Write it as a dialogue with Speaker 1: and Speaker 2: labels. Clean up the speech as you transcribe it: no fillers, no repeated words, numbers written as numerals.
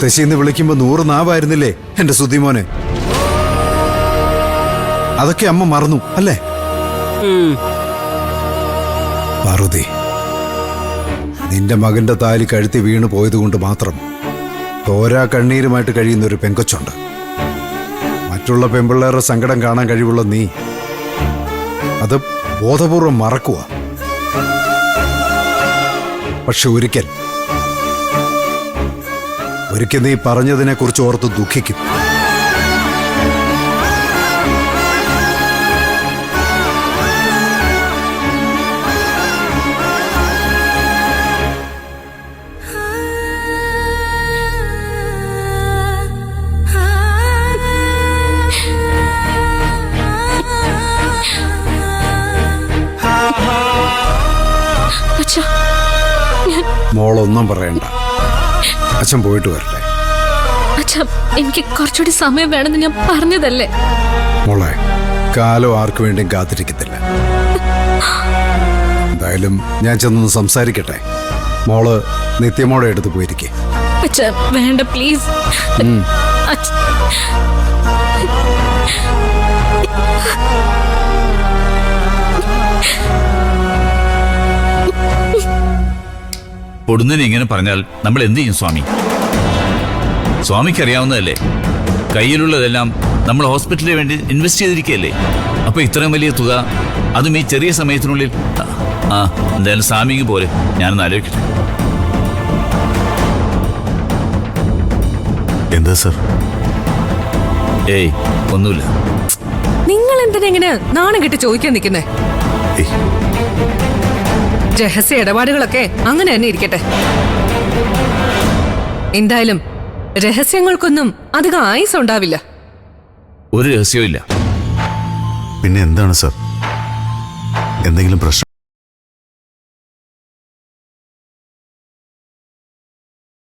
Speaker 1: മുത്തശ്ശിന്ന് വിളിക്കുമ്പോ 100 നാവായിരുന്നില്ലേ എന്റെ സുധിമോനെ? അതൊക്കെ അമ്മ മറന്നു അല്ലേ? പാർവതി, നിന്റെ മകന്റെ താലി കഴുത്തി വീണു പോയതുകൊണ്ട് മാത്രം തോരാ കണ്ണീരുമായിട്ട് കഴിയുന്ന ഒരു പെങ്കൊച്ചുണ്ട്. മറ്റുള്ള പെമ്പിള്ളേരുടെ സങ്കടം കാണാൻ കഴിവുള്ള നീ അത് ബോധപൂർവം മറക്കുക. പക്ഷെ ഒരിക്കൽ നീ പറഞ്ഞതിനെ കുറിച്ച് ഓർത്ത് ദുഃഖിക്കും. മോളൊന്നും പറയണ്ട, അച്ഛൻ പോയിട്ട് വരട്ടെ.
Speaker 2: അച്ഛാ, എനിക്ക് കുറച്ചുകൂടി സമയം വേണമെന്ന് ഞാൻ പറഞ്ഞതല്ലേ?
Speaker 1: മോളെ, കാലം ആർക്കു വേണ്ടിയും കാത്തിരിക്കത്തില്ല. എന്തായാലും ഞാൻ ചെന്നൊന്ന് സംസാരിക്കട്ടെ. മോള് നിത്യമോടെ എടുത്ത് പോയിരിക്കേ.
Speaker 2: അച്ഛാ വേണ്ട, പ്ലീസ്.
Speaker 3: പൊടുന്നതിന് ഇങ്ങനെ പറഞ്ഞാൽ നമ്മൾ എന്ത് ചെയ്യും സ്വാമി? സ്വാമിക്ക് അറിയാവുന്നതല്ലേ, കയ്യിലുള്ളതെല്ലാം നമ്മൾ ഹോസ്പിറ്റലിന് വേണ്ടി ഇൻവെസ്റ്റ് ചെയ്തിരിക്കുകയല്ലേ. അപ്പൊ ഇത്രയും വലിയ തുക, അതും ഈ ചെറിയ സമയത്തിനുള്ളിൽ. എന്തായാലും സ്വാമിക്ക് പോലെ ഞാനൊന്ന് ആലോചിക്കട്ടെ.
Speaker 4: എന്താ സർ?
Speaker 3: ഏയ് ഒന്നുമില്ല.
Speaker 5: നിങ്ങൾ എന്തിനാ ഇങ്ങനെ നാണം കെട്ട് ചോദിക്കാൻ നിൽക്കുന്നേ? രഹസ്യ ഇടപാടുകളൊക്കെ അങ്ങനെ തന്നെ ഇരിക്കട്ടെ. എന്തായാലും രഹസ്യങ്ങൾക്കൊന്നും അധികം ആയുസ് ഉണ്ടാവില്ല.
Speaker 3: ഒരു രഹസ്യവും ഇല്ല.
Speaker 4: പിന്നെ എന്താണ് സർ? എന്തെങ്കിലും പ്രശ്നം?